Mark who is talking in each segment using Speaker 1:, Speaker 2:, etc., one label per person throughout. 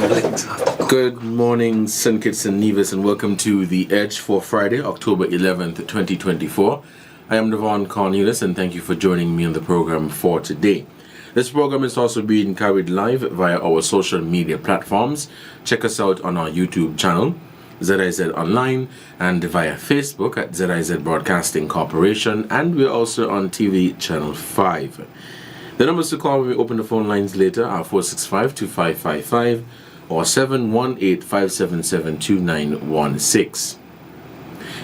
Speaker 1: Good morning, St. Kitts and Nevis, and welcome to The Edge for Friday, October 11th, 2024. I am Devonne Cornelius, and thank you for joining me on the program for today. This program is also being carried live via our social media platforms. Check us out on our YouTube channel, ZIZ Online, and via Facebook at ZIZ Broadcasting Corporation, and we're also on TV Channel 5. The numbers to call when we open the phone lines later are 465-2555 or 718-577-2916.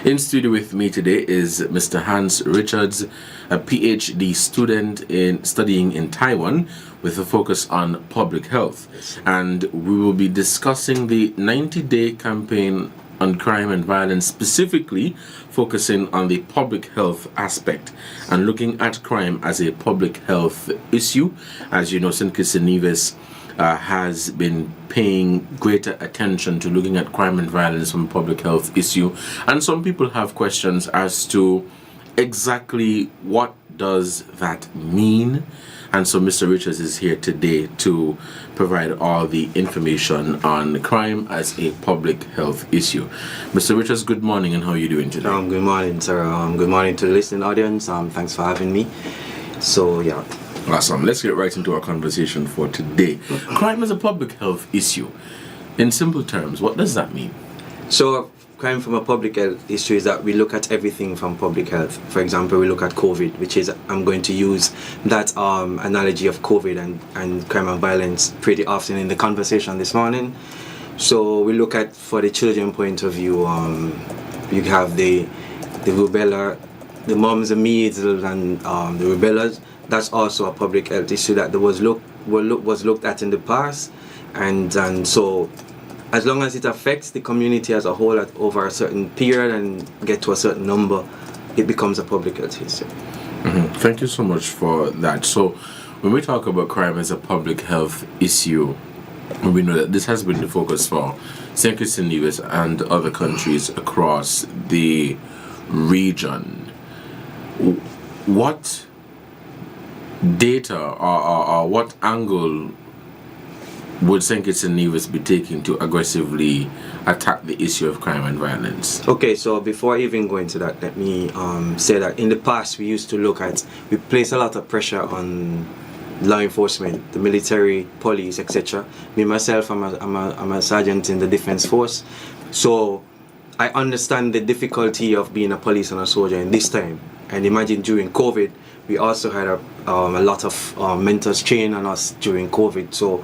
Speaker 1: In studio with me today is Mr. Hans Richards, a PhD student studying in Taiwan with a focus on public health. And we will be discussing the 90-day campaign on crime and violence, specifically focusing on the public health aspect and looking at crime as a public health issue. As you know, St. Kitts and Nevis has been paying greater attention to looking at crime and violence from a public health issue, and some people have questions as to exactly what does that mean. And so Mr. Richards is here today to provide all the information on crime as a public health issue. Mr. Richards, good morning, and how are you doing today?
Speaker 2: Good morning, sir. Good morning to the listening audience. Thanks for having me. So, yeah.
Speaker 1: Awesome. Let's get right into our conversation for today. Crime as a public health issue. In simple terms, what does that mean?
Speaker 2: So, crime from a public health issue is that we look at everything from public health. For example, we look at COVID, which is, I'm going to use that analogy of COVID and crime and violence pretty often in the conversation this morning. So we look at, for the children point of view, you have the rubella, the mumps, the measles, and the rubellas. That's also a public health issue that was looked at in the past, and so as long as it affects the community as a whole over a certain period and get to a certain number, it becomes a public health issue.
Speaker 1: Mm-hmm. Thank you so much for that. So when we talk about crime as a public health issue, we know that this has been the focus for St. Kitts and Nevis and other countries across the region. What data or what angle would St. Kitts and Nevis be taking to aggressively attack the issue of crime and violence?
Speaker 2: Okay, so before I even go into that, let me say that in the past we place a lot of pressure on law enforcement, the military, police, etc. Me myself, I'm a sergeant in the defense force, so I understand the difficulty of being a police and a soldier in this time. And imagine during COVID, we also had a lot of mentors trained on us during COVID. So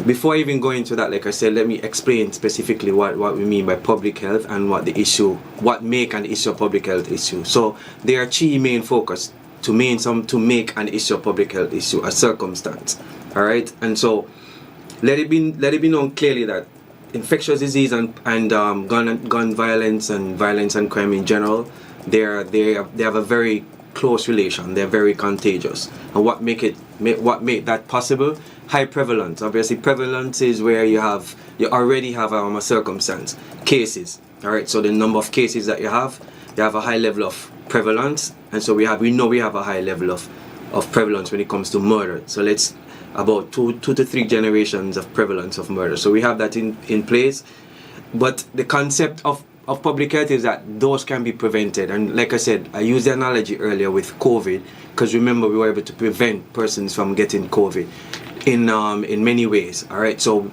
Speaker 2: before I even go into that, like I said, let me explain specifically what we mean by public health and what make an issue a public health issue. So there are three main focus to make an issue a public health issue, a circumstance. All right, and so let it be known clearly that infectious disease and gun violence and crime in general, they have a very close relation. They're very contagious. And what make that possible? High prevalence. Obviously, prevalence is where you already have a circumstance, cases. All right. So the number of cases that you have a high level of prevalence, and so we know we have a high level of prevalence when it comes to murder. So let's about two to three generations of prevalence of murder. So we have that in place. But the concept of public health is that those can be prevented. And like I said, I used the analogy earlier with COVID, because remember we were able to prevent persons from getting COVID in many ways. All right, so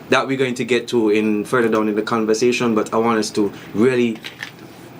Speaker 2: that we're going to get to further down in the conversation, but I want us to really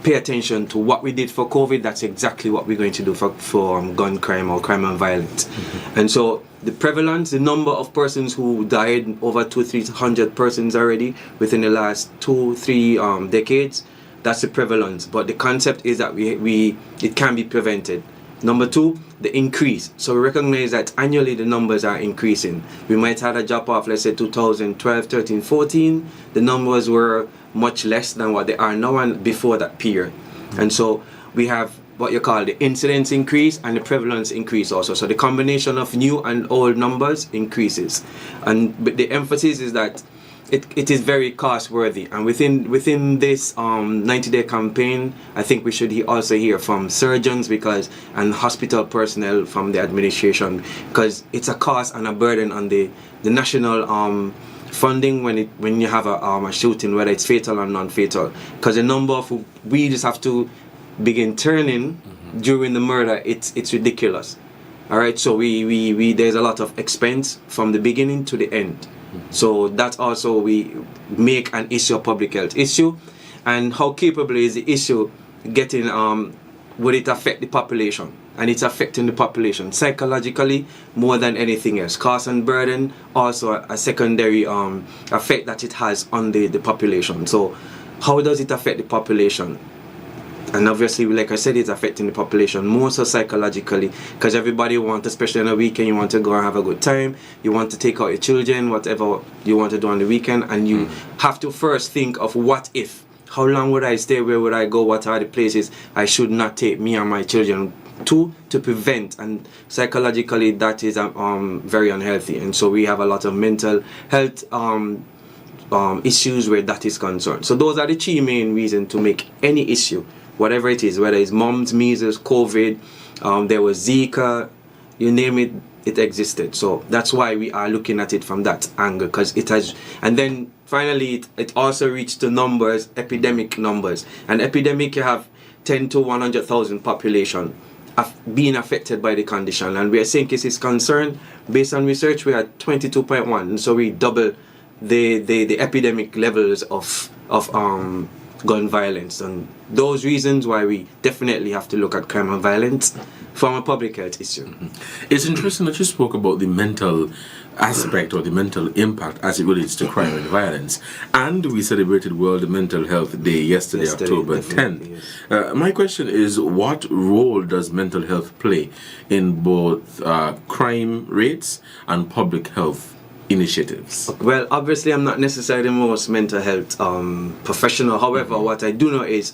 Speaker 2: pay attention to what we did for COVID. That's exactly what we're going to do for gun crime or crime and violence. Mm-hmm. And so the prevalence, the number of persons who died, over 200-300 persons already within the last 2-3 decades, that's the prevalence. But the concept is that it can be prevented. Number two, the increase. So we recognize that annually the numbers are increasing. We might have a drop off, let's say 2012, 13, 14. The numbers were much less than what they are now and before that period. And so we have what you call the incidence increase and the prevalence increase also. So the combination of new and old numbers increases. But the emphasis is that it is very cost worthy, and within this 90-day campaign, I think we should also hear from surgeons and hospital personnel from the administration, because it's a cost and a burden on the national funding when you have a shooting, whether it's fatal or non-fatal, because the number of we just have to begin turning during the murder, it's ridiculous. All right, so we there's a lot of expense from the beginning to the end. So that also we make an issue, a public health issue. And how capable is the issue getting would it affect the population? And it's affecting the population psychologically more than anything else. Cost and burden, also a secondary effect that it has on the population. So how does it affect the population? And obviously, like I said, it's affecting the population more so psychologically, because everybody wants, especially on the weekend, you want to go and have a good time, you want to take out your children, whatever you want to do on the weekend, and you have to first think of what if. How long would I stay? Where would I go? What are the places I should not take me and my children to prevent? And psychologically, that is very unhealthy. And so we have a lot of mental health issues where that is concerned. So those are the three main reasons to make any issue, whatever it is, whether it's mumps, measles, COVID, there was Zika, you name it, it existed. So that's why we are looking at it from that angle, because it has. And then finally, it also reached the numbers, epidemic numbers. And epidemic, you have 10 to 100,000 population being affected by the condition. And we are saying cases concerned, based on research, we are 22.1. So we double the epidemic levels of gun violence. And those reasons why we definitely have to look at crime and violence from a public health issue.
Speaker 1: It's interesting that you spoke about the mental aspect or the mental impact as it relates to crime and violence. And we celebrated World Mental Health Day yesterday October 10th. Yes. My question is, what role does mental health play in both crime rates and public health initiatives?
Speaker 2: Well, obviously I'm not necessarily the most mental health professional. However, what I do know is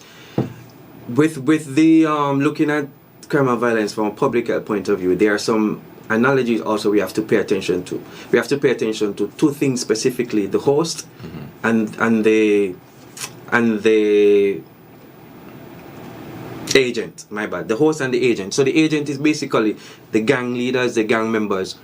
Speaker 2: with the looking at crime and violence from a public health point of view, there are some analogies also we have to pay attention to. We have to pay attention to two things specifically: the host and the agent. My bad. The host and the agent. So the agent is basically the gang leaders, the gang members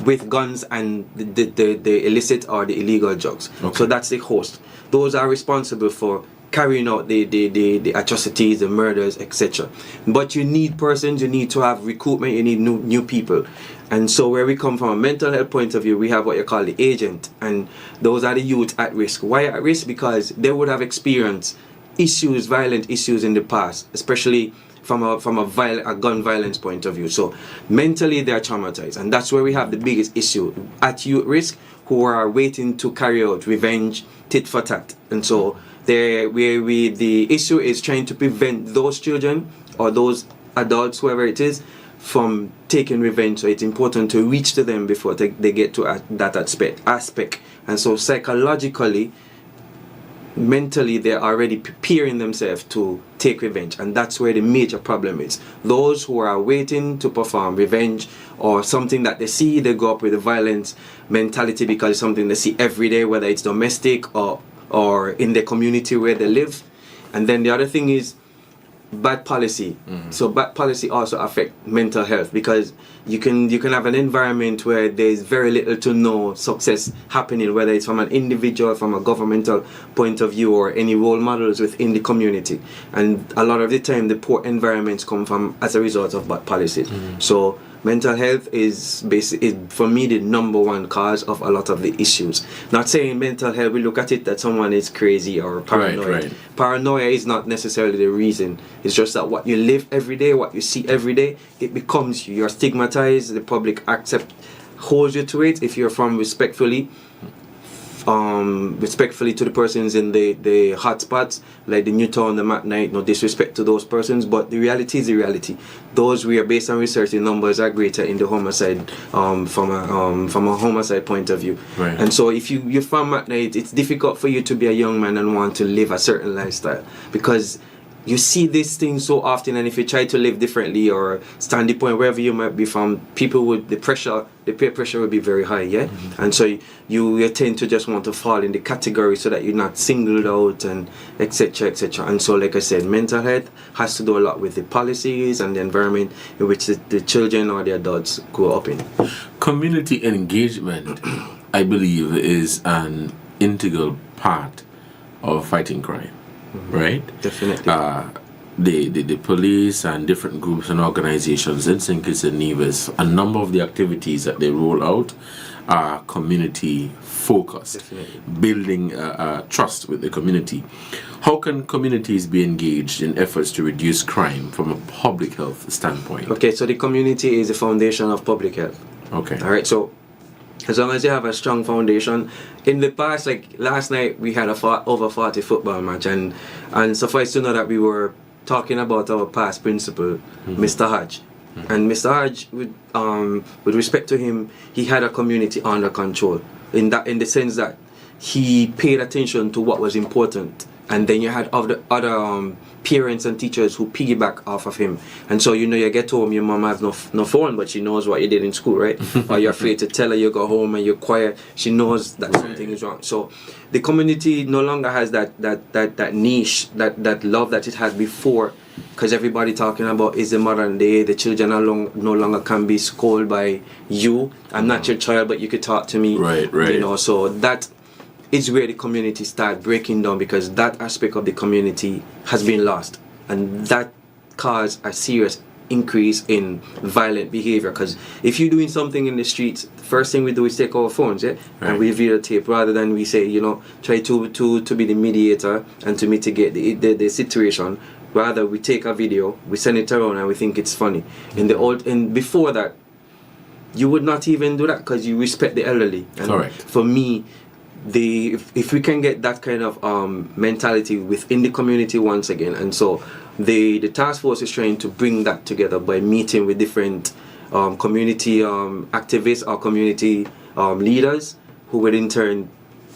Speaker 2: with guns and the illicit or the illegal drugs. Okay. So that's the host. Those are responsible for carrying out the atrocities, the murders, etc. But you need persons, you need to have recruitment, you need new people. And so where we come from a mental health point of view, we have what you call the agent, and those are the youth at risk. Why at risk? Because they would have experienced issues, violent issues in the past, especially from a gun violence point of view. So mentally they are traumatized, and that's where we have the biggest issue at youth risk, who are waiting to carry out revenge, tit for tat. And so the issue is trying to prevent those children or those adults, whoever it is, from taking revenge. So it's important to reach to them before they get to that aspect. And so psychologically, mentally, they're already preparing themselves to take revenge, and that's where the major problem is. Those who are waiting to perform revenge or something that they see, they go up with a violent mentality because it's something they see every day, whether it's domestic or in the community where they live. And then the other thing is bad policy. So bad policy also affect mental health, because you can have an environment where there's very little to no success happening, whether it's from an individual, from a governmental point of view, or any role models within the community. And a lot of the time the poor environments come from as a result of bad policies. So mental health is for me the number one cause of a lot of the issues. Not saying mental health, we look at it that someone is crazy or paranoid. Right. Paranoia is not necessarily the reason. It's just that what you live every day, what you see every day, it becomes you. You're stigmatized. The public holds you to it. If you're from respectfully to the persons in the hot spots like the Newtown, the Mat Night, no disrespect to those persons, but the reality is the reality. Those we are based on research, the numbers are greater in the homicide from a homicide point of view. Right. And so if you're from Mat Night, it's difficult for you to be a young man and want to live a certain lifestyle, because you see these things so often, and if you try to live differently or stand the point wherever you might be from, people would the peer pressure will be very high, and so you tend to just want to fall in the category so that you're not singled out, and etc. And so, like I said, mental health has to do a lot with the policies and the environment in which the children or the adults grow up in.
Speaker 1: Community engagement I believe, is an integral part of fighting crime, right?
Speaker 2: Definitely.
Speaker 1: The police and different groups and organizations in St. Kitts and Nevis, a number of the activities that they roll out are community focused,
Speaker 2: Definitely.
Speaker 1: building trust with the community. How can communities be engaged in efforts to reduce crime from a public health standpoint?
Speaker 2: Okay, so the community is the foundation of public health.
Speaker 1: Okay.
Speaker 2: All right, so as long as you have a strong foundation, in the past, like last night, we had over 40 football match, and suffice to know that we were talking about our past principal, Mr. Hodge. And Mr. Hodge, with respect to him, he had a community under control in the sense that he paid attention to what was important, and then you had other parents and teachers who piggyback off of him. And so you get home, your mom has no phone, but she knows what you did in school, right? Or you're afraid to tell her you go home and you're quiet. She knows that something is wrong. So the community no longer has that niche, that love that it had before, because everybody talking about is the modern day. The children no longer can be scolded by you. I'm not your child, but you could talk to me.
Speaker 1: Right.
Speaker 2: So that is where the community start breaking down, because that aspect of the community has been lost, and that caused a serious increase in violent behavior. Because if you're doing something in the streets, the first thing we do is take our phones, and we videotape, rather than we say, try to be the mediator and to mitigate the situation. Rather, we take a video, we send it around, and we think it's funny. And before that, you would not even do that because you respect the elderly. And
Speaker 1: correct.
Speaker 2: For me, if we can get that kind of mentality within the community once again, and so the task force is trying to bring that together by meeting with different community activists or community leaders, who would in turn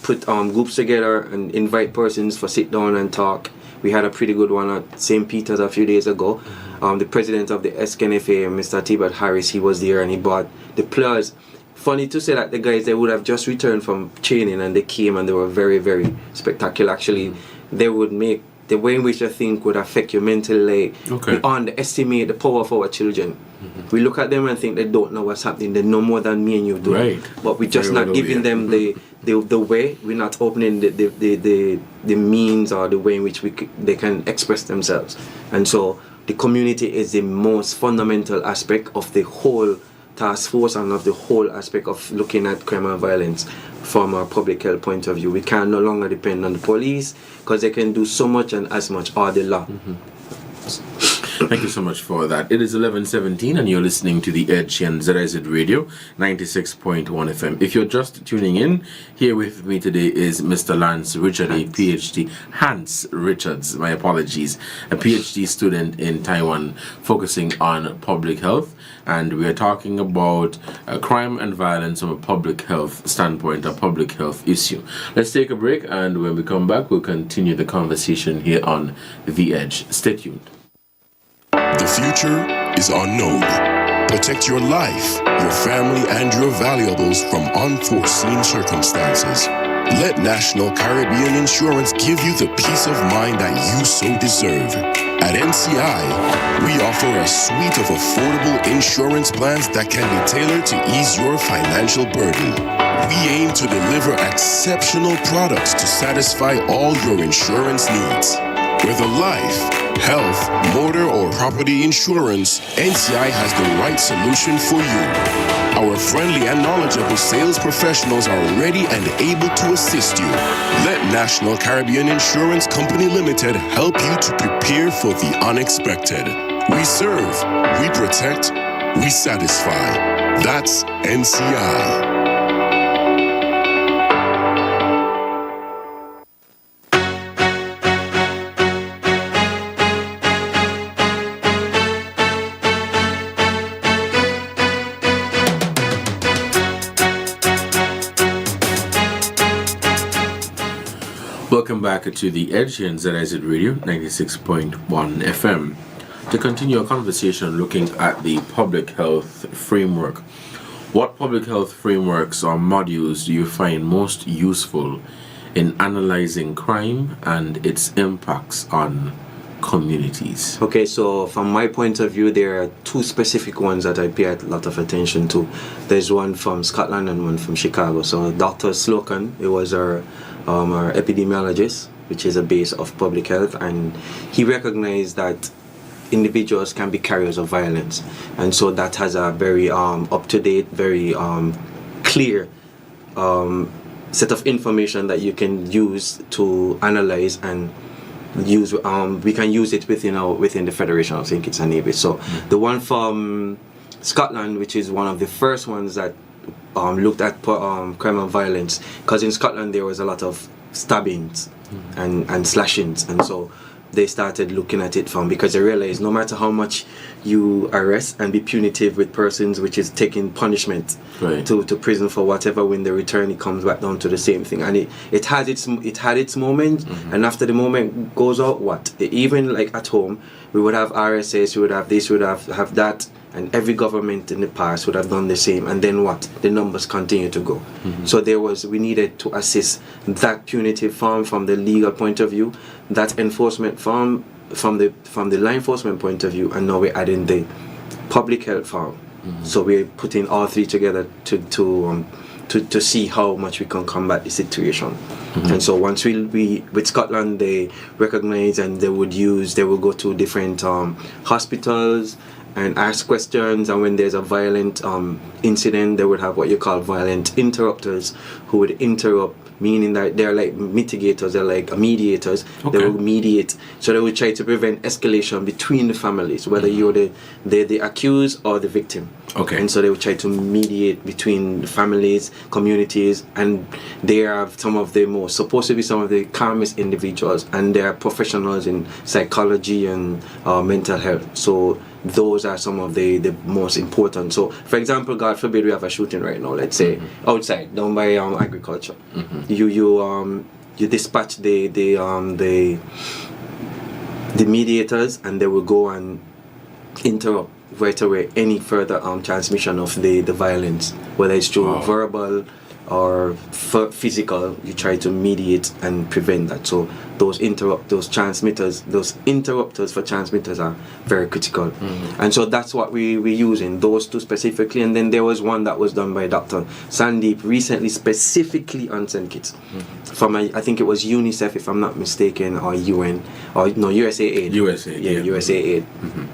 Speaker 2: put groups together and invite persons for sit down and talk. We had a pretty good one at St. Peter's a few days ago. The president of the SKNFA, Mr. Tibet Harris, he was there, and he brought the players. Funny to say that the guys, they would have just returned from training, and they came and they were very, very spectacular. Actually, they would make the way in which I think would affect you mentally. We underestimate the power of our children. We look at them and think they don't know what's happening. They know more than me and you do.
Speaker 1: Right.
Speaker 2: But we're just not giving them the way. We're not opening the means or the way in which they can express themselves. And so the community is the most fundamental aspect of the whole task force and of the whole aspect of looking at crime and violence from a public health point of view. We can no longer depend on the police, because they can do so much and as much, or the law.
Speaker 1: Thank you so much for that. It is 11:17 and you're listening to The Edge here on ZIZ Radio 96.1 FM. If you're just tuning in, here with me today is Mr. Lance Richard, a PhD, Hans Richards, my apologies, a PhD student in Taiwan focusing on public health. And we are talking about crime and violence from a public health standpoint, a public health issue. Let's take a break, and when we come back, we'll continue the conversation here on The Edge. Stay tuned.
Speaker 3: The future is unknown. Protect your life, your family, and your valuables from unforeseen circumstances. Let National Caribbean Insurance give you the peace of mind that you so deserve. At NCI, we offer a suite of affordable insurance plans that can be tailored to ease your financial burden. We aim to deliver exceptional products to satisfy all your insurance needs. Whether life, health, motor, or property insurance, NCI has the right solution for you. Our friendly and knowledgeable sales professionals are ready and able to assist you. Let National Caribbean Insurance Company Limited help you to prepare for the unexpected. We serve, we protect, we satisfy. That's NCI.
Speaker 1: Welcome back to The Edge here on ZIZ Radio 96.1 FM. To continue our conversation looking at the public health framework, what public health frameworks or modules do you find most useful in analyzing crime and its impacts on communities?
Speaker 2: Okay, so from my point of view, there are two specific ones that I pay a lot of attention to. There's one from Scotland and one from Chicago. So Dr. Slocum, it was our epidemiologist, which is a base of public health, and he recognized that individuals can be carriers of violence, and so that has a very up-to-date, very clear set of information that you can use to analyze and use. We can use it within the Federation of St. Kitts and Nevis. So the one from Scotland, which is one of the first ones that looked at crime and violence, because in Scotland there was a lot of stabbings and slashings, and so they started looking at it because they realized no matter how much you arrest and be punitive with persons, which is taking punishment to prison for whatever, when they return it comes back down to the same thing, and it had its moment, and after the moment goes out, even like at home we would have RSS, we would have this, we would have that, and every government in the past would have done the same, and then the numbers continue to go. So we needed to assist that punitive form from the legal point of view, that enforcement form from the law enforcement point of view, and now we're adding the public health form. So we're putting all three together to see how much we can combat the situation. And so once we with Scotland, they recognize, and they will go to different hospitals and ask questions, and when there's a violent incident, they would have what you call violent interrupters, who would interrupt, meaning that they're like mitigators, they're like mediators. They will mediate, so they will try to prevent escalation between the families, whether you're the accused or the victim. And so they will try to mediate between the families, communities, and they are supposed to be some of the calmest individuals, and they are professionals in psychology and mental health. So those are some of the most important. So for example, God forbid we have a shooting right now, let's say outside down by agriculture. You dispatch the mediators, and they will go and interrupt right away any further transmission of the violence, whether it's through verbal or physical. You try to mediate and prevent that. So those interrupters for transmitters are very critical. And so that's what we use in those two specifically. And then there was one that was done by Dr. Sandeep recently, specifically on St. Kitts, from I think it was UNICEF, if I'm not mistaken, or UN, or no, USAID. USAID.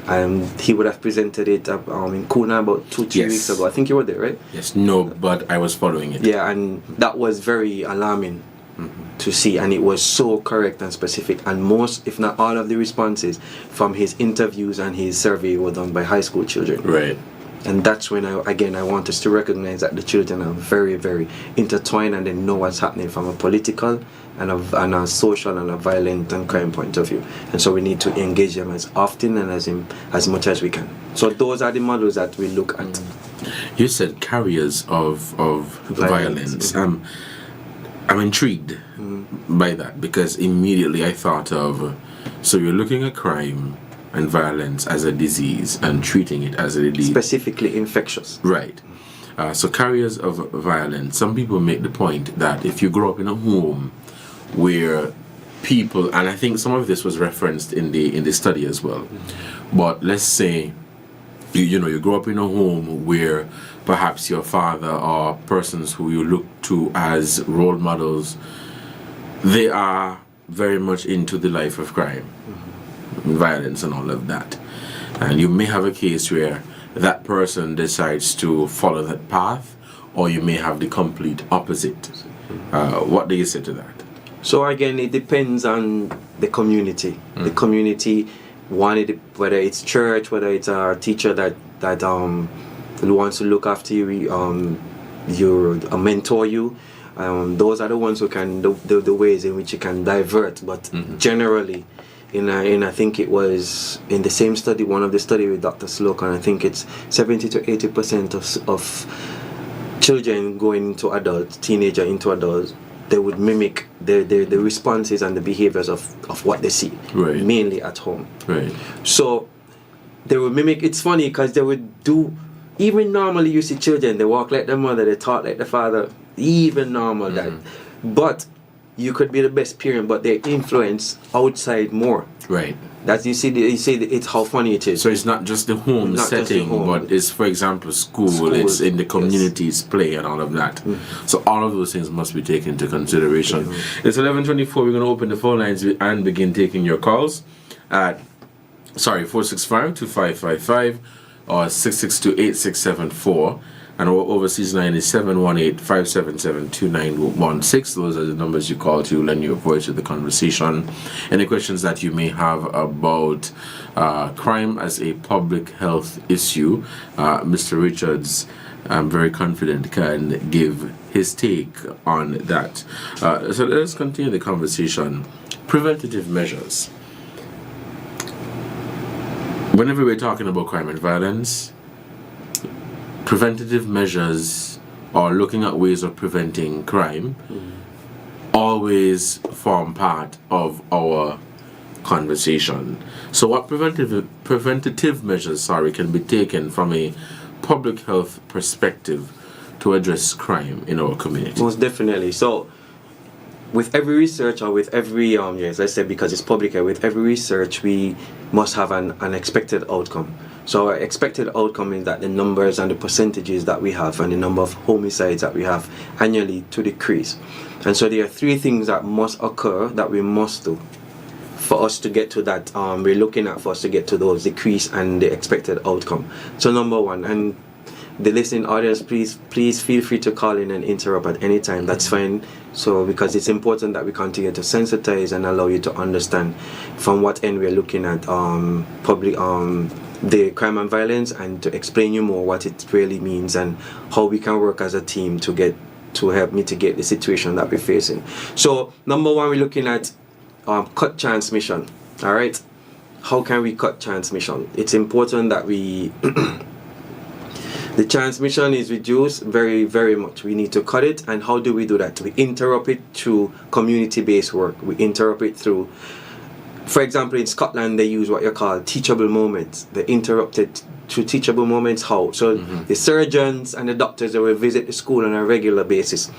Speaker 2: And he would have presented it in Kuna about 2-3 weeks ago. I think you were there, right?
Speaker 1: Yes, no, but I was following it.
Speaker 2: Yeah, and that was very alarming to see, and it was so correct and specific, and most, if not all, of the responses from his interviews and his survey were done by high school children. And that's when I want us to recognize that the children are very, very intertwined, and they know what's happening from a political and a social and a violent and crime point of view. And so we need to engage them as often and as much as we can. So those are the models that we look at.
Speaker 1: You said carriers of violence. I'm intrigued by that, because immediately I thought of, so you're looking at crime and violence as a disease and treating it as a disease.
Speaker 2: Specifically infectious.
Speaker 1: Right. So carriers of violence, some people make the point that if you grow up in a home where people, and I think some of this was referenced in the study as well, but let's say you grow up in a home where perhaps your father or persons who you look to as role models, they are very much into the life of crime, violence and all of that. And you may have a case where that person decides to follow that path, or you may have the complete opposite. What do you say to that?
Speaker 2: So again, it depends on the community. The community wanted, whether it's church, whether it's a teacher that wants to look after you, mentor you. Those are the ones who can the ways in which you can divert. But generally, I think it was in the same study, one of the study with Dr. Slocum, I think it's 70 to 80% of children going into adults, teenager into adults, they would mimic the responses and the behaviors of what they see, mainly at home. So they would mimic. It's funny because they would do, even normally you see children, they walk like their mother, they talk like the father, even normal that. But you could be the best parent, but they influence outside more. That's you see it's how funny it is.
Speaker 1: So it's not just the home setting, but it's, for example, school, it's in the community's play and all of that. So all of those things must be taken into consideration. It's 11:24. We're going to open the phone lines and begin taking your calls at 465-2555 or 662-8674. And our overseas line is 718-577-2916. Those are the numbers you call to lend your voice to the conversation. Any questions that you may have about crime as a public health issue, Mr. Richards, I'm very confident, can give his take on that. So let us continue the conversation. Preventative measures. Whenever we're talking about crime and violence, preventative measures or looking at ways of preventing crime always form part of our conversation. So what preventative measures can be taken from a public health perspective to address crime in our community?
Speaker 2: Most definitely. So with every research, or with every let's say, because it's public, with every research we must have an expected outcome. So our expected outcome is that the numbers and the percentages that we have and the number of homicides that we have annually to decrease. And so there are three things that must occur, that we must do for us to get to that, we're looking at for us to get to those decrease and the expected outcome. So number one, and the listening audience, please feel free to call in and interrupt at any time. That's fine. So because it's important that we continue to sensitize and allow you to understand from what end we're looking at public the crime and violence, and to explain you more what it really means and how we can work as a team to help mitigate the situation that we're facing. So number one, we're looking at cut transmission. All right, how can we cut transmission? It's important that we the transmission is reduced very, very much. We need to cut it. And how do we do that? We interrupt it through community-based work. We interrupt it through, for example, in Scotland, they use what you call teachable moments. They interrupt it through teachable moments. How? So the surgeons and the doctors, they will visit the school on a regular basis.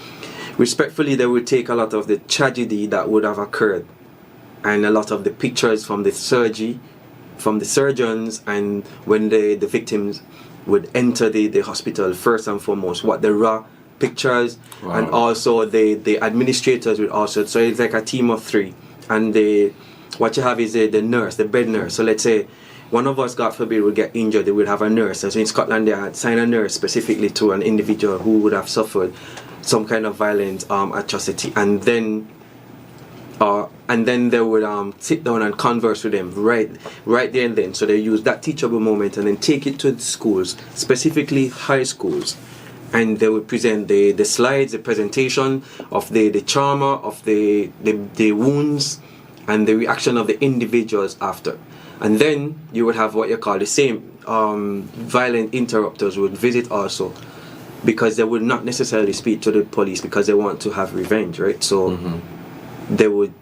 Speaker 2: Respectfully, they will take a lot of the tragedy that would have occurred and a lot of the pictures from the surgery, from the surgeons, and when the victims would enter the hospital, first and foremost, what the raw pictures. Wow. And also the administrators would also, so it's like a team of three, and what you have is the nurse, the bed nurse. So let's say one of us, God forbid, would get injured, they would have a nurse. So in Scotland, they had signed a nurse specifically to an individual who would have suffered some kind of violent atrocity, and then they would sit down and converse with them right there and then. So they use that teachable moment and then take it to the schools, specifically high schools, and they would present the slides, the presentation of the trauma, of the wounds, and the reaction of the individuals after. And then you would have what you call the same violent interrupters would visit also, because they would not necessarily speak to the police because they want to have revenge, right? So they would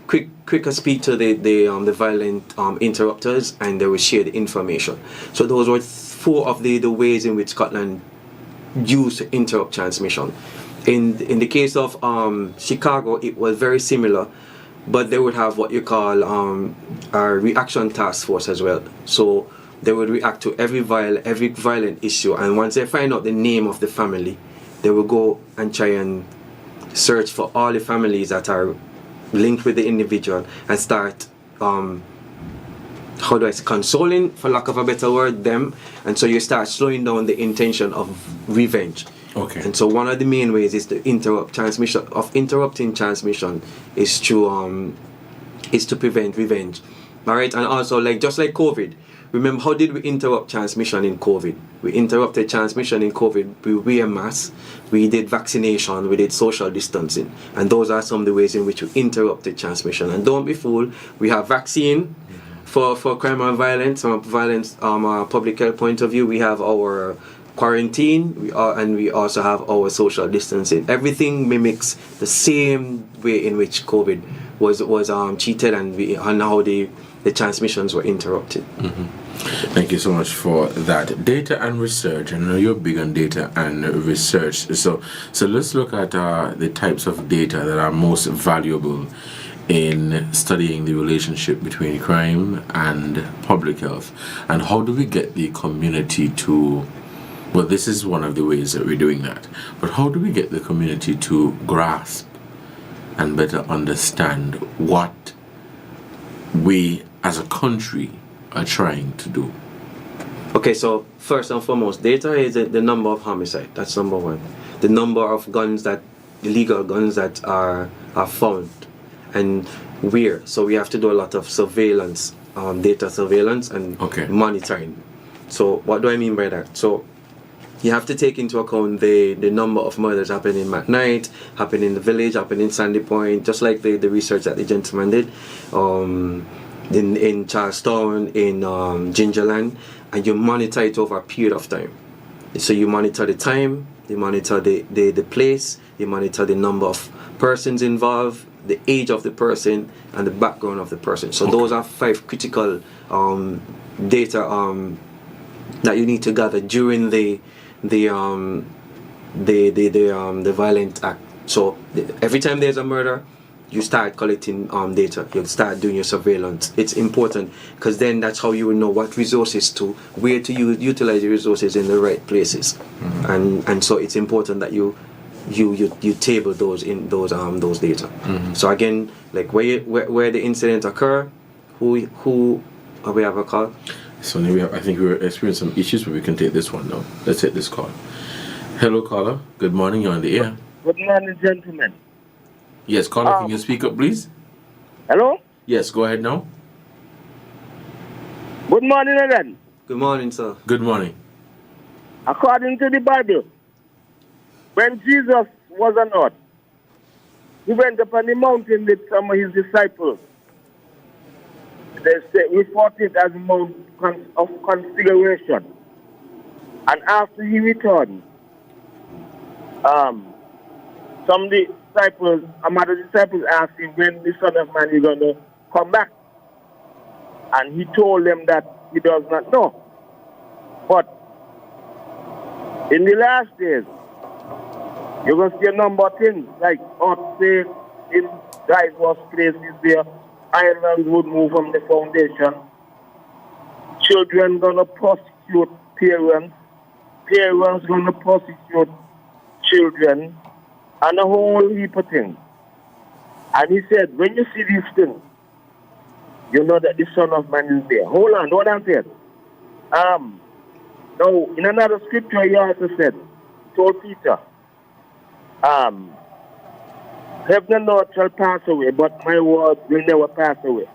Speaker 2: quicker speak to the violent interrupters, and they would share the information. So those were four of the ways in which Scotland used to interrupt transmission. In the case of Chicago, it was very similar, but they would have what you call a reaction task force as well. So they would react to every violent issue, and once they find out the name of the family, they will go and try and search for all the families that are linked with the individual and start consoling, for lack of a better word, them. And so you start slowing down the intention of revenge. Okay. And so one of the main ways is to interrupting transmission is to prevent revenge. All right. And also, just like COVID, remember, how did we interrupt transmission in COVID? We interrupted transmission in COVID. We wear masks, we did vaccination, we did social distancing, and those are some of the ways in which we interrupted transmission. And don't be fooled, we have vaccine for crime and violence, from a public health point of view. We have our quarantine, and we also have our social distancing. Everything mimics the same way in which COVID was treated, and how the transmissions were interrupted.
Speaker 1: Thank you so much for that. Data and research. I know you're big on data and research. So let's look at the types of data that are most valuable in studying the relationship between crime and public health, and how do we get the community to, well, this is one of the ways that we're doing that, but how do we get the community to grasp and better understand what we as a country are trying to do?
Speaker 2: Okay, so first and foremost, data is the number of homicide. That's number one. The number of illegal guns that are found and where. So we have to do a lot of surveillance, data surveillance and monitoring. So what do I mean by that? So you have to take into account the number of murders happening at night, happening in the village, happening in Sandy Point, just like the research that the gentleman did in Charlestown, in Gingerland, and you monitor it over a period of time. So you monitor the time, you monitor the place, you monitor the number of persons involved, the age of the person, and the background of the person. So those are 5 critical data that you need to gather during the violent act. So every time there's a murder, you start collecting data. You'll start doing your surveillance. It's important because then that's how you will know what resources where to utilize the resources in the right places. Mm-hmm. And so it's important that you table those in those data. Mm-hmm. So again, like where the incident occur, who we have a call.
Speaker 1: So I think we're experiencing some issues, but we can take this one now. Let's take this call. Hello, caller. Good morning. You're on the air.
Speaker 4: Good morning, gentlemen.
Speaker 1: Yes, caller, can you speak up, please?
Speaker 4: Hello?
Speaker 1: Yes, go ahead now.
Speaker 4: Good morning again.
Speaker 2: Good morning, sir.
Speaker 1: Good morning.
Speaker 4: According to the Bible, when Jesus was on earth, he went up on the mountain with some of his disciples. They refer to it as a Mount of Configuration. And after he returned, some of the disciples asked him when the Son of Man is going to come back. And he told them that he does not know. But in the last days, you're going to see a number of things, like earthquakes in diverse places where islands would move from the foundation. Children going to prosecute parents. Parents going to prosecute children. And a whole heap of things. And he said, when you see these things, you know that the Son of Man is there. Hold on, don't answer it. Now, in another scripture, he also said, he told Peter, heaven and earth shall pass away, but my word will never pass away.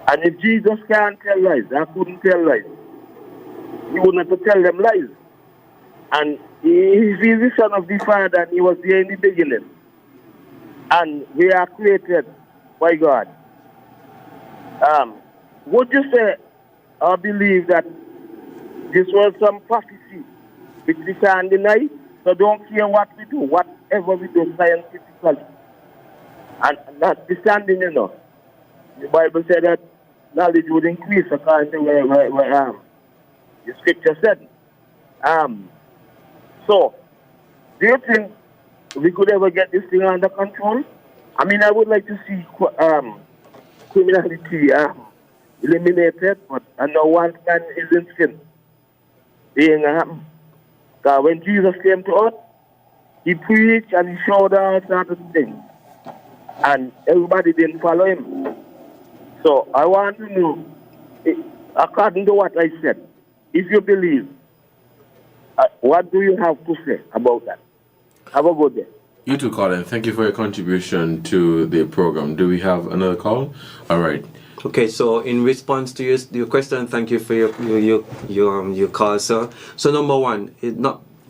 Speaker 4: And if Jesus can't tell lies, I couldn't tell lies. He wouldn't have to tell them lies. And he is the Son of the Father, and he was there in the beginning. And we are created by God. Would you say or believe that this was some prophecy which we can't deny? So don't care what we do, whatever we do scientifically. And that's the standing, you know. The Bible said that knowledge would increase according to where the scripture said. So, do you think we could ever get this thing under control? I mean, I would like to see criminality eliminated, but I know once man is in sin, it ain't gonna happen. Because when Jesus came to earth, he preached and he showed all sorts of things. And everybody didn't follow him. So I want to know, according to what I said, if you believe, what do you have to say about that? Have a good day.
Speaker 1: You too, Colin. Thank you for your contribution to the program. Do we have another call? All right.
Speaker 2: Okay, so in response to your question, thank you for your call, sir. So number one,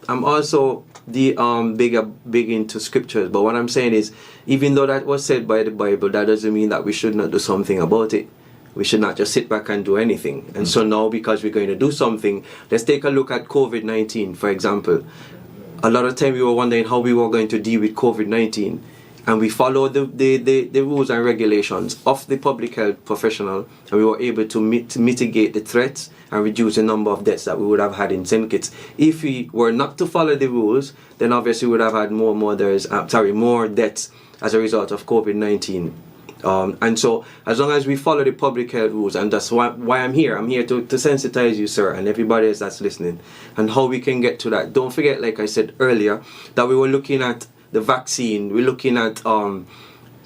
Speaker 2: I'm also big into scriptures, but what I'm saying is, even though that was said by the Bible, that doesn't mean that we should not do something about it. We should not just sit back and do anything. And so now, because we're going to do something, let's take a look at COVID-19, for example. A lot of time we were wondering how we were going to deal with COVID-19. And we followed the rules and regulations of the public health professional, and we were able to mitigate the threats and reduce the number of deaths that we would have had in syndicates. If we were not to follow the rules, then obviously we would have had more deaths as a result of COVID-19. And so as long as we follow the public health rules, and that's why I'm here to sensitize you, sir, and everybody else that's listening, and how we can get to that. Don't forget, like I said earlier, that we were looking at the vaccine, we're looking at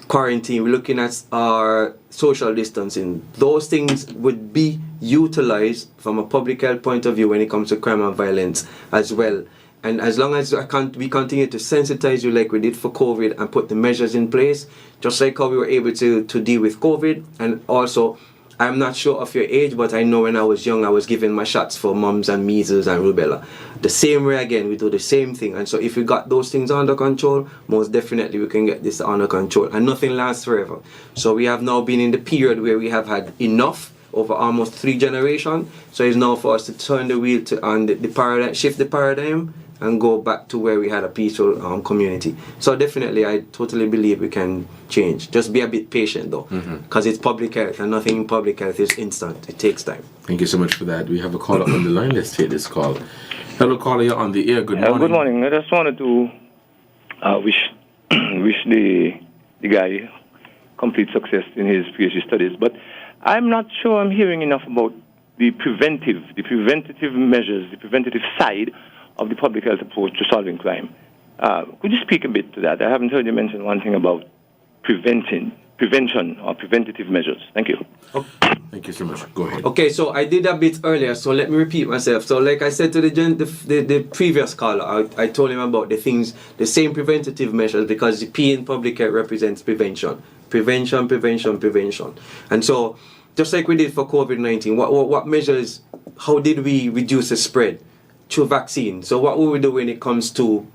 Speaker 2: quarantine, we're looking at our social distancing. Those things would be utilized from a public health point of view when it comes to crime and violence as well. And as long as we continue to sensitize you like we did for COVID and put the measures in place, just like how we were able to deal with COVID. And also, I'm not sure of your age, but I know when I was young, I was given my shots for mumps and measles and rubella. The same way again, we do the same thing. And so if we got those things under control, most definitely we can get this under control. And nothing lasts forever. So we have now been in the period where we have had enough over almost 3 generations. So it's now for us to turn the wheel and the paradigm, shift the paradigm, and go back to where we had a peaceful community. So definitely, I totally believe we can change. Just be a bit patient though, because it's public health, and nothing in public health is instant. It takes time.
Speaker 1: Thank you so much for that. We have a caller on the line. Let's take this call. Hello, caller, you're on the air. Good morning.
Speaker 5: Good morning. I just wanted to wish the guy complete success in his PhD studies, but I'm not sure I'm hearing enough about the preventative measures, the preventative side of the public health approach to solving crime. Could you speak a bit to that? I haven't heard you mention one thing about prevention or preventative measures. Thank you.
Speaker 2: Okay.
Speaker 1: Thank you so much. Go ahead.
Speaker 2: Okay, so I did a bit earlier, so let me repeat myself. So like I said to the previous caller, I told him about the same preventative measures, because the P in public health represents prevention. Prevention. And so, just like we did for COVID-19, what measures, how did we reduce the spread? Through vaccine. So what will we do when it comes to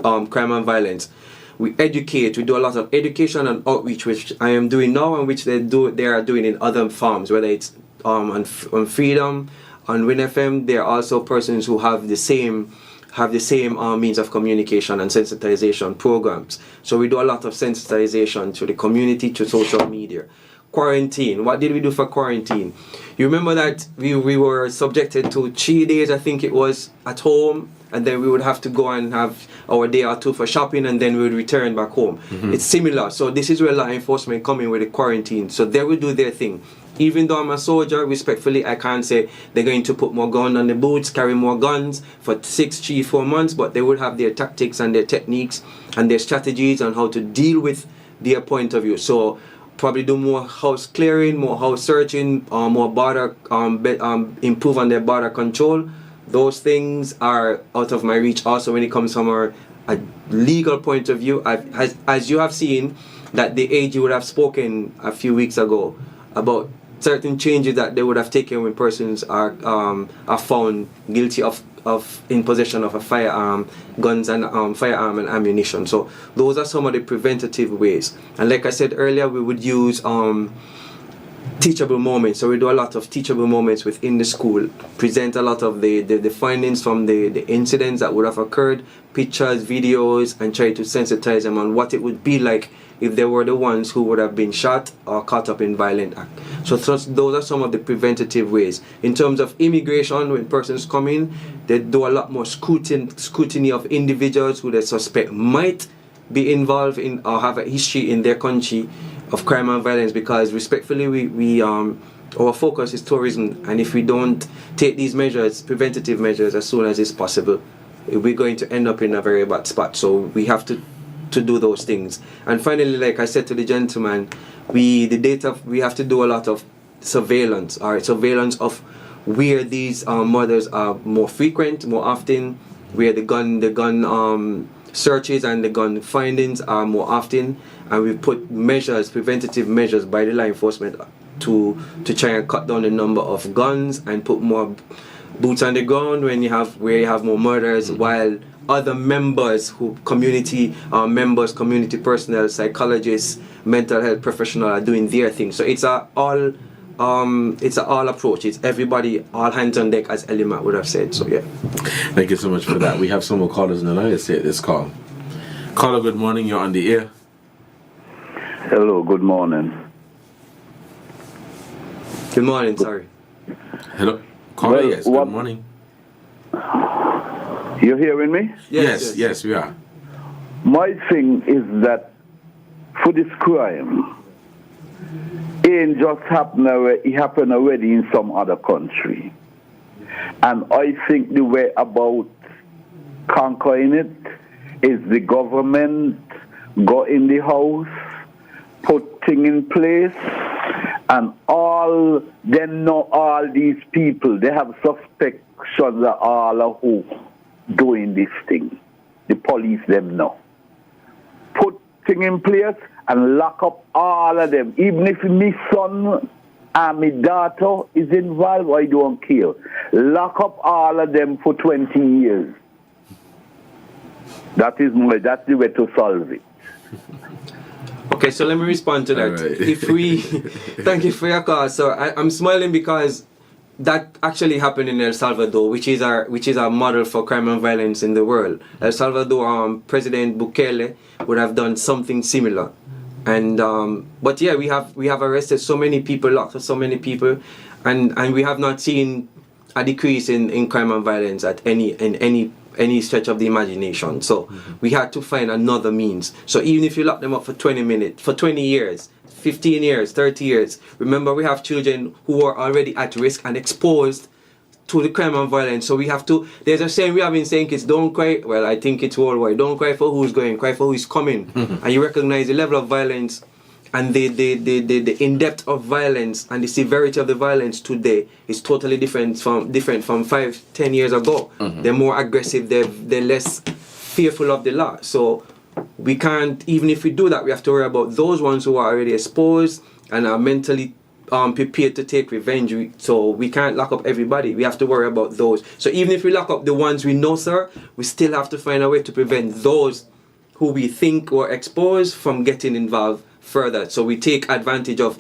Speaker 2: crime and violence? We educate. We do a lot of education and outreach, which I am doing now, and which they are doing in other farms, whether it's on Freedom, on Win FM. There are also persons who have the same means of communication and sensitization programs. So we do a lot of sensitization to the community, to social media. Quarantine. What did we do for quarantine? You remember that we were subjected to 3 days, I think it was, at home, and then we would have to go and have our day or two for shopping, and then we would return back home. It's similar. So this is where law enforcement come in with the quarantine. So they will do their thing. Even though I'm a soldier, respectfully, I can't say they're going to put more gun on the boots, carry more guns for 4 months, but they would have their tactics and their techniques and their strategies on how to deal with their point of view. So probably do more house clearing, more house searching, more border, improve on their border control. Those things are out of my reach. Also, when it comes from a legal point of view, as you have seen, that the AG would have spoken a few weeks ago about certain changes that they would have taken when persons are found guilty of in possession of a firearm, guns and firearm and ammunition. So those are some of the preventative ways. And like I said earlier, we would use teachable moments. So we do a lot of teachable moments within the school, present a lot of the findings from the incidents that would have occurred, pictures, videos, and try to sensitize them on what it would be like if they were the ones who would have been shot or caught up in violent act. So those are some of the preventative ways. In terms of immigration, when persons come in, they do a lot more scrutiny of individuals who they suspect might be involved in or have a history in their country of crime and violence, because respectfully we our focus is tourism, and if we don't take these measures, preventative measures, as soon as it's possible, we're going to end up in a very bad spot. So we have to do those things. And finally, like I said to the gentleman, we have to do a lot of surveillance of where these murders are more frequent, more often, where the gun searches and the gun findings are more often, and we put measures, preventative measures by the law enforcement to try and cut down the number of guns and put more boots on the ground where you have more murders, while other members community personnel, psychologists, mental health professionals are doing their thing. So it's a all approach. It's everybody, all hands on deck, as Elima would have said. So yeah.
Speaker 1: Thank you so much for that. We have some more callers in the line. Let's take this call. Caller, good morning. You're on the air.
Speaker 6: Hello, good morning.
Speaker 2: Good morning, sorry.
Speaker 1: Hello. Caller, yes, good morning.
Speaker 6: You hearing me?
Speaker 1: Yes, we are.
Speaker 6: My thing is that for this crime, ain't just happened already, it happened already in some other country. And I think the way about conquering it is the government go in the house, put things in place, and all them know all these people. They have suspicions that all are who doing this thing. The police them know. Put things in place and lock up all of them. Even if my son and my daughter is involved, I don't care. Lock up all of them for 20 years. That's the way to solve it.
Speaker 2: Okay, so let me respond to that.
Speaker 1: Right.
Speaker 2: If we, thank you for your call. So I'm smiling because that actually happened in El Salvador, which is our model for crime and violence in the world. El Salvador, President Bukele would have done something similar, and but yeah, we have arrested so many people, locked up so many people, and we have not seen a decrease in crime and violence at any stretch of the imagination. So we had to find another means. So even if you lock them up for 20 minutes, for 20 years, 15 years, 30 years, remember we have children who are already at risk and exposed to the crime and violence. So we have to, there's a saying we have been saying, kids, don't cry, well, I think it's worldwide, don't cry for who's going, cry for who's coming. And you recognize the level of violence and the in-depth of violence and the severity of the violence today is totally different from 5-10 years ago. They're more aggressive, they're less fearful of the law. So we can't, even if we do that, we have to worry about those ones who are already exposed and are mentally prepared to take revenge. So we can't lock up everybody. We have to worry about those. So even if we lock up the ones we know, sir, we still have to find a way to prevent those who we think were exposed from getting involved further. So we take advantage of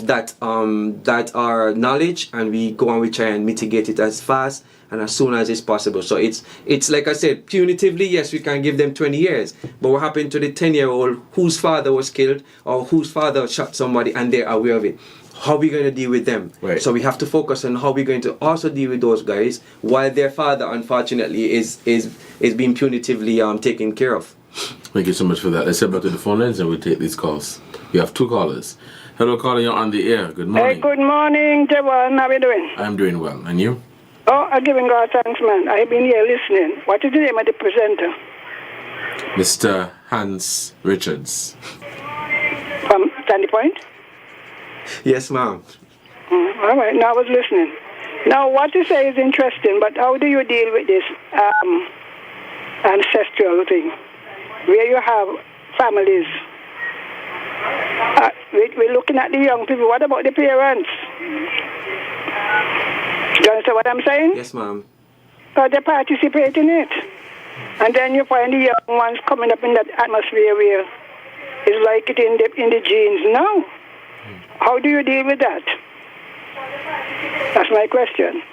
Speaker 2: that our knowledge, and we go and we try and mitigate it as fast and as soon as it's possible. So it's like I said, punitively, yes, we can give them 20 years, but what happened to the 10-year-old whose father was killed or whose father shot somebody and they're aware of it? How are we going to deal with them?
Speaker 1: Right.
Speaker 2: So we have to focus on how we're going to also deal with those guys while their father, unfortunately, is being punitively taken care of.
Speaker 1: Thank you so much for that. Let's head back to the phone lines and we'll take these calls. We have two callers. Hello, caller, you're on the air. Good morning.
Speaker 7: Hey, good morning, Devonne. How are you doing?
Speaker 1: I'm doing well. And you?
Speaker 7: Oh, I'm giving God thanks, man. I've been here listening. What is the name of the presenter?
Speaker 1: Mr. Hans Richards.
Speaker 7: From Sandy Point?
Speaker 2: Yes, ma'am.
Speaker 7: All right, now I was listening. Now, what you say is interesting, but how do you deal with this ancestral thing, where you have families? We're looking at the young people. What about the parents? Do you understand what I'm saying?
Speaker 2: Yes, ma'am.
Speaker 7: They participate in it. And then you find the young ones coming up in that atmosphere where it's like it in the genes now. How do you deal with that? That's my question.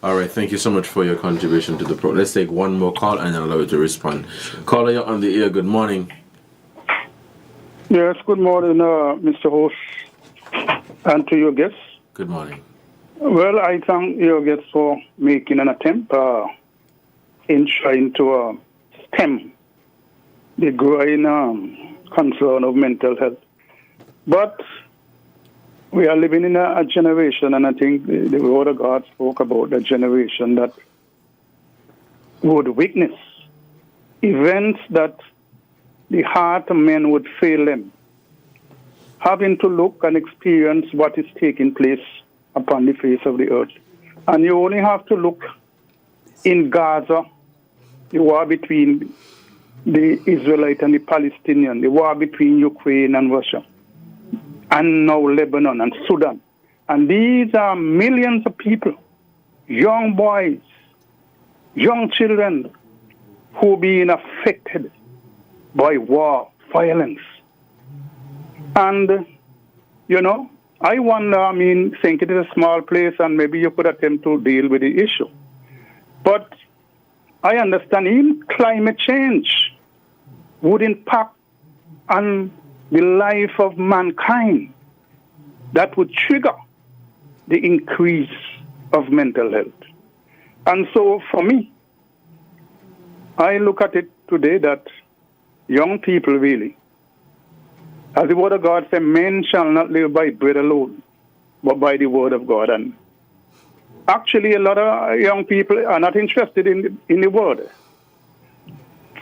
Speaker 1: All right, thank you so much for your contribution to the program. Let's take one more call and allow you to respond. Caller, you're on the air. Good morning.
Speaker 8: Yes, good morning, Mr. Host, and to your guests.
Speaker 1: Good morning.
Speaker 8: Well, I thank your guests for making an attempt in trying to stem the growing concern of mental health. But we are living in a generation, and I think the Word of God spoke about the generation that would witness events that the heart of men would fail them, having to look and experience what is taking place upon the face of the earth. And you only have to look in Gaza, the war between the Israelite and the Palestinian, the war between Ukraine and Russia, and now Lebanon and Sudan. And these are millions of people, young boys, young children, who are being affected by war, violence. And, I wonder, think it is a small place and maybe you could attempt to deal with the issue. But I understand even climate change would impact on the life of mankind. That would trigger the increase of mental health. And so for me, I look at it today that young people really As the word of God says, men shall not live by bread alone, but by the word of God. And actually, a lot of young people are not interested in the word.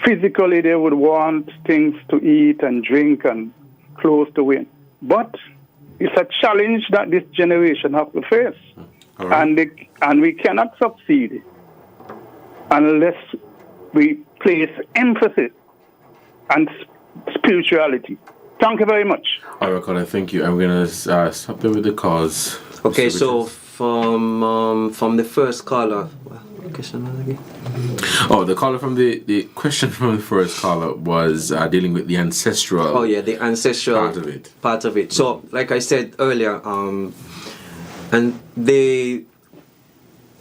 Speaker 8: Physically, they would want things to eat and drink and clothes to wear. But it's a challenge that this generation has to face. Right. And we cannot succeed unless we place emphasis on spirituality. Thank you very much.
Speaker 1: All right, Colin, thank you. I'm going to stop there with the calls.
Speaker 2: Okay, so from the first caller...
Speaker 1: Oh, the caller from the question from the first caller was dealing with the ancestral.
Speaker 2: Oh yeah, the ancestral
Speaker 1: part of it.
Speaker 2: So, like I said earlier, and the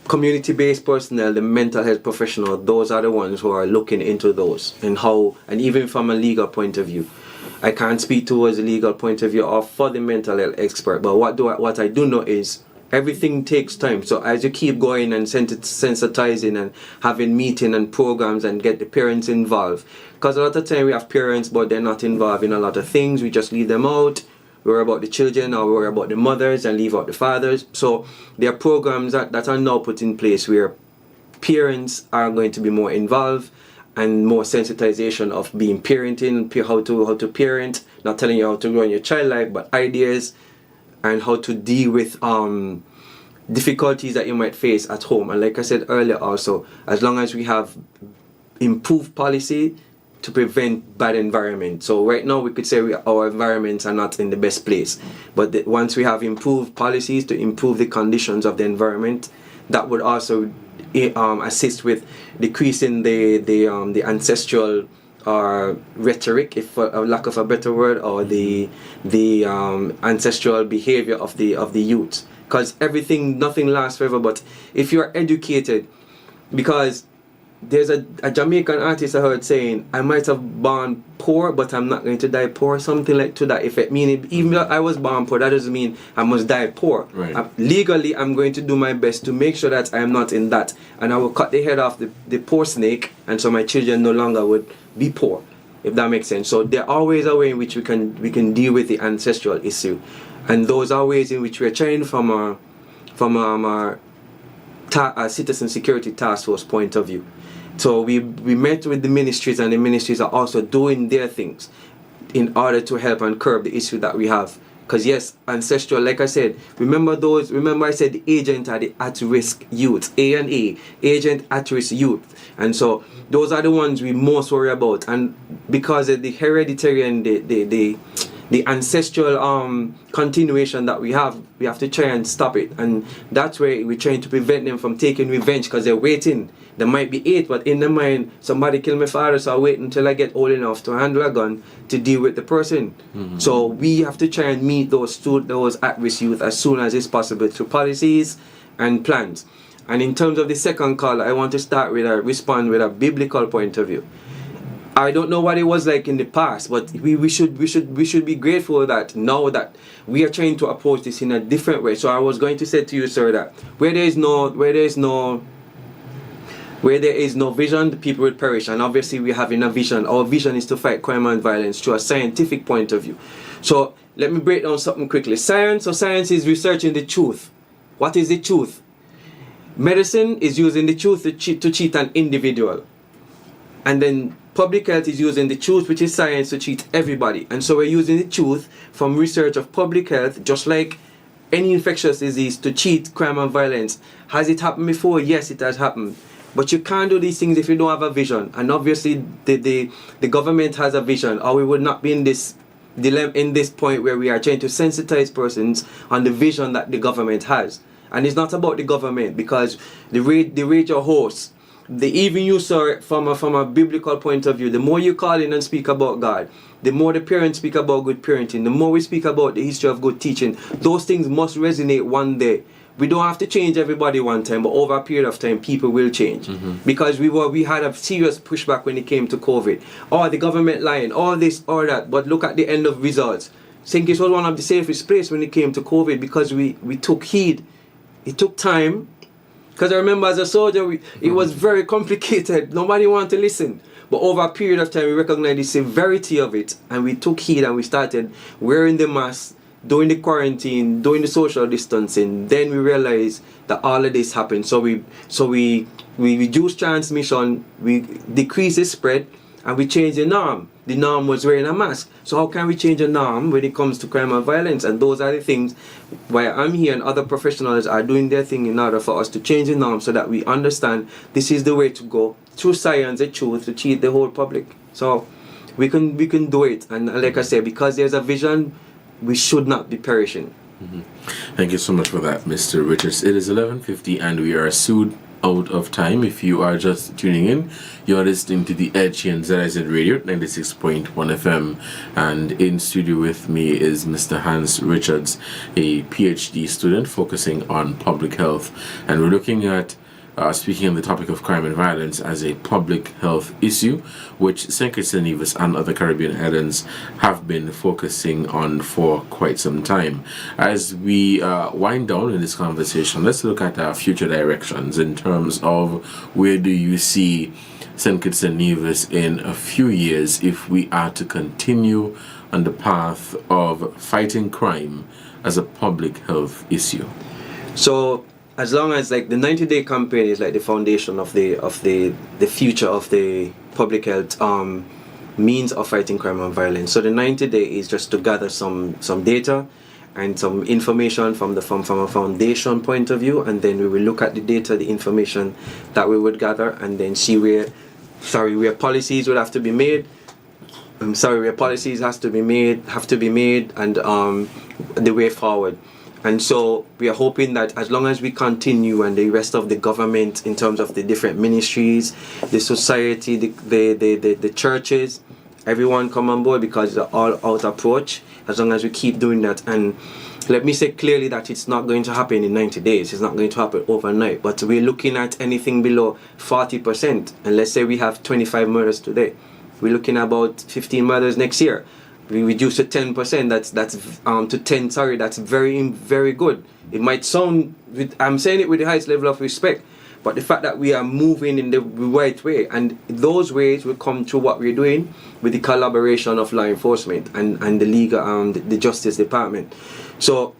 Speaker 2: community-based personnel, the mental health professional, those are the ones who are looking into those and how, and even from a legal point of view. I can't speak towards the legal point of view or for the mental health expert, but what I do know is everything takes time. So as you keep going and sensitizing and having meeting and programs and get the parents involved, because a lot of time we have parents but they're not involved in a lot of things. We just leave them out. We worry about the children or we worry about the mothers and leave out the fathers. So there are programs that are now put in place where parents are going to be more involved and more sensitization of being parenting, how to parent, not telling you how to run your child life, but ideas and how to deal with difficulties that you might face at home. And like I said earlier also, as long as we have improved policy to prevent bad environment. So right now we could say our environments are not in the best place. But once we have improved policies to improve the conditions of the environment, that would also assist with decreasing the ancestral rhetoric, if for lack of a better word, or the ancestral behavior of the youth. Because nothing lasts forever. But if you're educated, because there's a Jamaican artist I heard saying, I might have born poor, but I'm not going to die poor, something like to that effect. Meaning, even though I was born poor, that doesn't mean I must die poor.
Speaker 1: Right.
Speaker 2: Legally, I'm going to do my best to make sure that I am not in that. And I will cut the head off the poor snake, and so my children no longer would be poor, if that makes sense. So there are ways a way in which we can deal with the ancestral issue. And those are ways in which we are trying from our citizen security task force point of view. So we met with the ministries, and the ministries are also doing their things in order to help and curb the issue that we have. Because yes, ancestral, like I said, remember I said the agent are the at-risk youth, A&A, agent at-risk youth. And so those are the ones we most worry about. And because of the hereditary and the ancestral continuation that we have to try and stop it. And that's where we're trying to prevent them from taking revenge, because they're waiting. There might be 8, but in their mind, somebody killed my father, so I'll wait until I get old enough to handle a gun to deal with the person. Mm-hmm. So we have to try and meet those at-risk youth as soon as it's possible through policies and plans. And in terms of the second call, I want to respond with a biblical point of view. I don't know what it was like in the past, but we should be grateful that now that we are trying to approach this in a different way. So I was going to say to you, sir, that where there is no vision, the people will perish. And obviously we have a vision. Our vision is to fight crime and violence through a scientific point of view. So let me break down something quickly. Science is researching the truth. What is the truth? Medicine is using the truth to cheat an individual. And then public health is using the truth, which is science, to treat everybody. And so we're using the truth from research of public health, just like any infectious disease, to treat crime and violence. Has it happened before? Yes, it has happened. But you can't do these things if you don't have a vision. And obviously the government has a vision, or we would not be in this dilemma, in this point where we are trying to sensitize persons on the vision that the government has. And it's not about the government, because the radio hosts, even you saw it from a biblical point of view. The more you call in and speak about God, the more the parents speak about good parenting, the more we speak about the history of good teaching. Those things must resonate one day. We don't have to change everybody one time, but over a period of time, people will change. Mm-hmm. Because we had a serious pushback when it came to COVID. Or the government lying, all this, all that. But look at the end of results. St. Kitts was one of the safest places when it came to COVID, because we took heed. It took time. Because I remember as a soldier, it was very complicated. Nobody wanted to listen. But over a period of time, we recognized the severity of it, and we took heed and we started wearing the mask, doing the quarantine, doing the social distancing. Then we realized that all of this happened. So we reduced transmission, we decreased the spread, and we changed the norm. The norm was wearing a mask. So how can we change a norm when it comes to crime and violence? And those are the things why I'm here and other professionals are doing their thing in order for us to change the norm so that we understand this is the way to go. Through science, the truth, to cheat the whole public. So we can do it. And like I said, because there's a vision, we should not be perishing.
Speaker 1: Mm-hmm. Thank you so much for that, Mr. Richards. It is 11:50 and we are soon out of time. If you are just tuning in, you're listening to the Edge here in ZIZ Radio 96.1 FM, and in studio with me is Mr. Hans Richards, a PhD student focusing on public health, and we're looking at speaking on the topic of crime and violence as a public health issue, which St. Kitts and Nevis and other Caribbean islands have been focusing on for quite some time. As we wind down in this conversation, let's look at future directions in terms of where do you see St. Kitts and Nevis in a few years if we are to continue on the path of fighting crime as a public health issue?
Speaker 2: So as long as like the 90-day campaign is like the foundation of the future of the public health means of fighting crime and violence. So the 90-day is just to gather some data and some information from a foundation point of view, and then we will look at the data, the information that we would gather, and then see where policies would have to be made. Where policies have to be made, and the way forward. And so we are hoping that as long as we continue, and the rest of the government in terms of the different ministries, the society, the churches, everyone come on board, because it's an all-out approach. As long as we keep doing that, and let me say clearly that it's not going to happen in 90 days. It's not going to happen overnight. But we're looking at anything below 40%. And let's say we have 25 murders today. We're looking at about 15 murders next year. We reduce to 10%. That's to 10. Sorry, that's very, very good. It might sound, I'm saying it with the highest level of respect, but the fact that we are moving in the right way, and those ways will come through what we're doing with the collaboration of law enforcement and the legal the Justice Department. So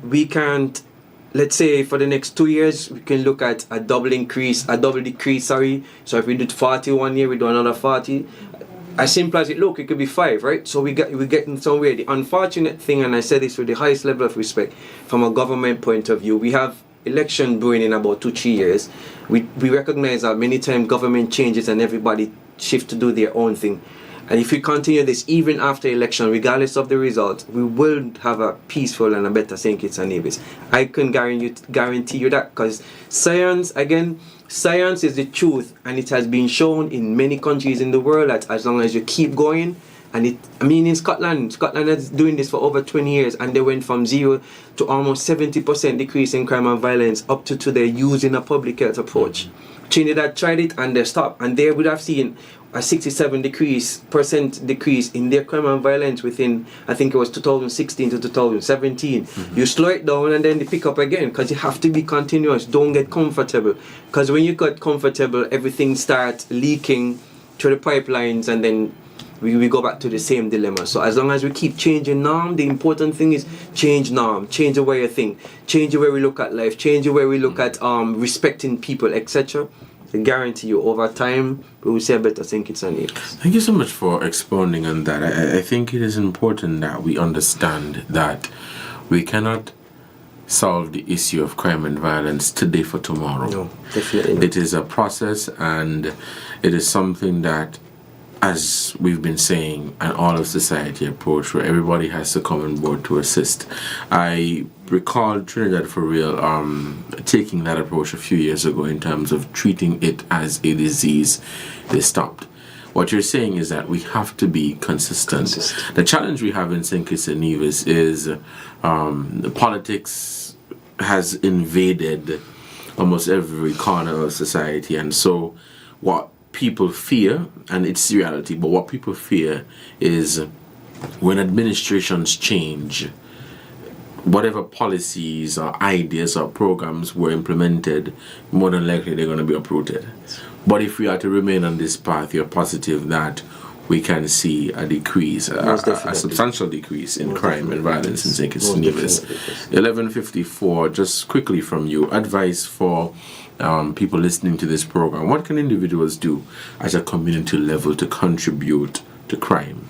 Speaker 2: we can't. Let's say for the next 2 years, we can look at a double decrease. So if we did 40 1 year, we do another 40. As simple as it look, it could be 5, right? So we're getting somewhere. The unfortunate thing, and I say this with the highest level of respect, from a government point of view, we have election brewing in about 2-3 years. We recognize that many times government changes and everybody shifts to do their own thing. And if we continue this even after election, regardless of the result, we will have a peaceful and a better St. Kitts and Nevis. I can guarantee you that, because science is the truth, and it has been shown in many countries in the world that as long as you keep going, and in Scotland is doing this for over 20 years, and they went from 0 to almost 70% decrease in crime and violence up to today using a public health approach. Trinidad tried it and they stopped, and they would have seen a 67% decrease in their crime and violence within, I think it was 2016 to 2017. Mm-hmm. You slow it down and then they pick up again, because you have to be continuous. Don't get comfortable, because when you get comfortable, everything starts leaking through the pipelines, and then we go back to the same dilemma. So as long as we keep changing norm, the important thing is change norm, change the way you think, change the way we look at life, change the way we look at respecting people, etc. I guarantee you, over time, we will see a better St. Kitts and Nevis.
Speaker 1: Thank you so much for expounding on that. I think it is important that we understand that we cannot solve the issue of crime and violence today for tomorrow.
Speaker 2: No, definitely not.
Speaker 1: It is a process, and it is something that, as we've been saying, an all-of-society approach where everybody has to come on board to assist. I recall Trinidad for real taking that approach a few years ago in terms of treating it as a disease. They stopped. What you're saying is that we have to be consistent. The challenge we have in St. Kitts and Nevis is politics has invaded almost every corner of society, and so what people fear, and it's reality, but what people fear is when administrations change, whatever policies or ideas or programs were implemented, more than likely they're going to be uprooted. But if we are to remain on this path, you're positive that we can see a decrease, a substantial decrease in crime and violence in St. Kitts and Nevis. 11:54, just quickly from you, advice for people listening to this program. What can individuals do at a community level to contribute to crime?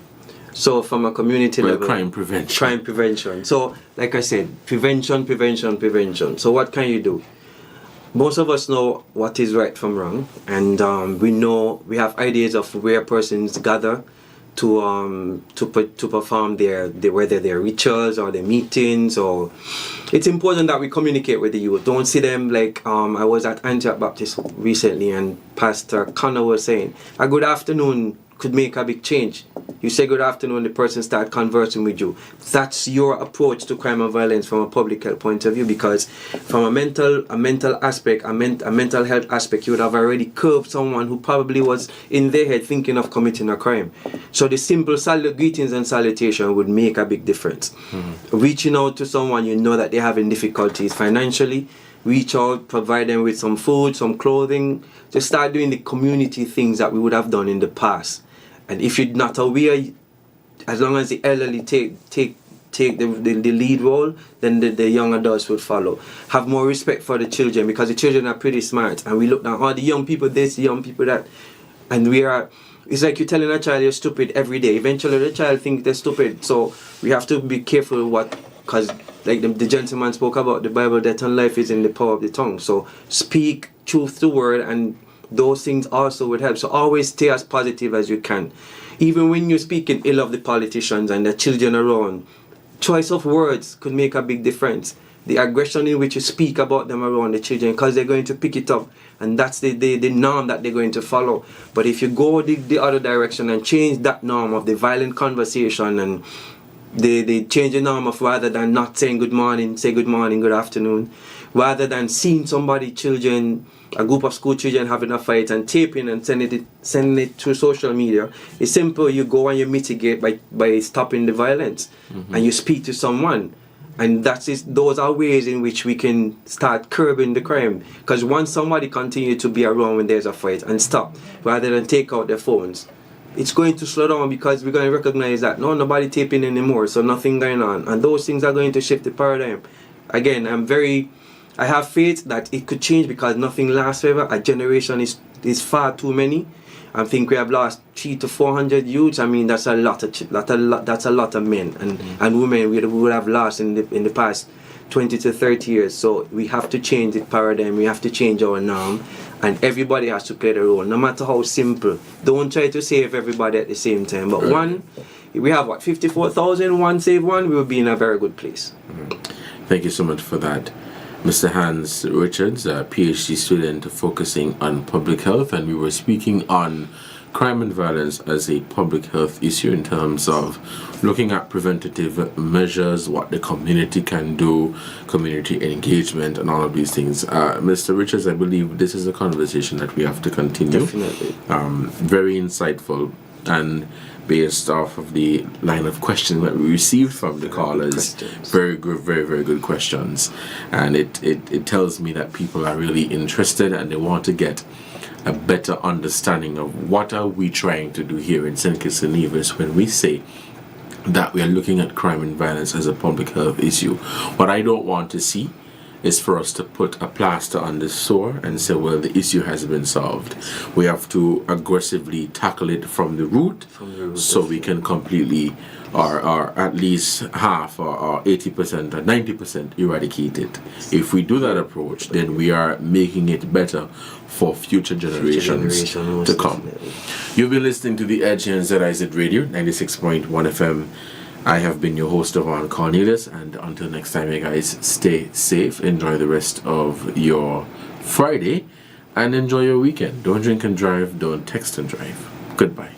Speaker 2: So from a community level,
Speaker 1: crime prevention.
Speaker 2: So like I said, prevention. So what can you do? Most of us know what is right from wrong, and we have ideas of where persons gather to perform their whether their rituals or their meetings. Or it's important that we communicate with the youth. Don't see them like I was at Antioch Baptist recently, and Pastor Connor was saying a good afternoon could make a big change. You say good afternoon, the person start conversing with you. That's your approach to crime and violence from a public health point of view, because from a mental aspect, a mental health aspect, you would have already curbed someone who probably was in their head thinking of committing a crime. So the simple greetings and salutation would make a big difference. Reaching out to someone you know that they're having difficulties financially, reach out, provide them with some food, some clothing, just start doing the community things that we would have done in the past. And if you're not aware, as long as the elderly take the lead role, then the young adults would follow. Have more respect for the children, because the children are pretty smart, and we look down, the young people this, the young people that, and it's like you're telling a child you're stupid every day. Eventually the child thinks they're stupid. So we have to be careful because like the gentleman spoke about the Bible, death and life is in the power of the tongue. So speak truth to word, and those things also would help. So always stay as positive as you can. Even when you're speaking ill of the politicians and the children around, choice of words could make a big difference. The aggression in which you speak about them around the children, because they're going to pick it up, and that's the norm that they're going to follow. But if you go the other direction and change that norm of the violent conversation, and they change the norm of rather than not saying good morning, say good morning, good afternoon, rather than seeing a group of school children having a fight and taping and sending it through social media. It's simple. You go and you mitigate by stopping the violence, and you speak to someone, and those are ways in which we can start curbing the crime. Because once somebody continues to be around when there's a fight and stop, rather than take out their phones, it's going to slow down, because we're going to recognize that nobody taping anymore, so nothing going on, and those things are going to shift the paradigm. Again, I have faith that it could change, because nothing lasts forever. A generation is far too many. I think we have lost 300 to 400 youths. I mean, that's a lot of men and women we would have lost in the past 20 to 30 years. So we have to change the paradigm. We have to change our norm, and everybody has to play their role, no matter how simple. Don't try to save everybody at the same time. But we have 54,000. One save one, we will be in a very good place.
Speaker 1: Thank you so much for that. Mr. Hans Richards, a PhD student focusing on public health, and we were speaking on crime and violence as a public health issue in terms of looking at preventative measures, what the community can do, community engagement, and all of these things. Mr. Richards, I believe this is a conversation that we have to continue.
Speaker 2: Definitely.
Speaker 1: Very insightful, and based off of the line of questions that we received from the callers, very good, very, very good questions. And it tells me that people are really interested, and they want to get a better understanding of what are we trying to do here in St. Kitts and Nevis when we say that we are looking at crime and violence as a public health issue. What I don't want to see is for us to put a plaster on the sore and say, well, the issue has been solved. We have to aggressively tackle it from the root, so we can completely, or at least half or 80% or 90% eradicate it. If we do that approach, then we are making it better for future generations to come. You've been listening to The Edge here on ZIZ Radio, 96.1 FM. I have been your host, Devonne Cornelius, and until next time, you guys, stay safe, enjoy the rest of your Friday, and enjoy your weekend. Don't drink and drive, don't text and drive. Goodbye.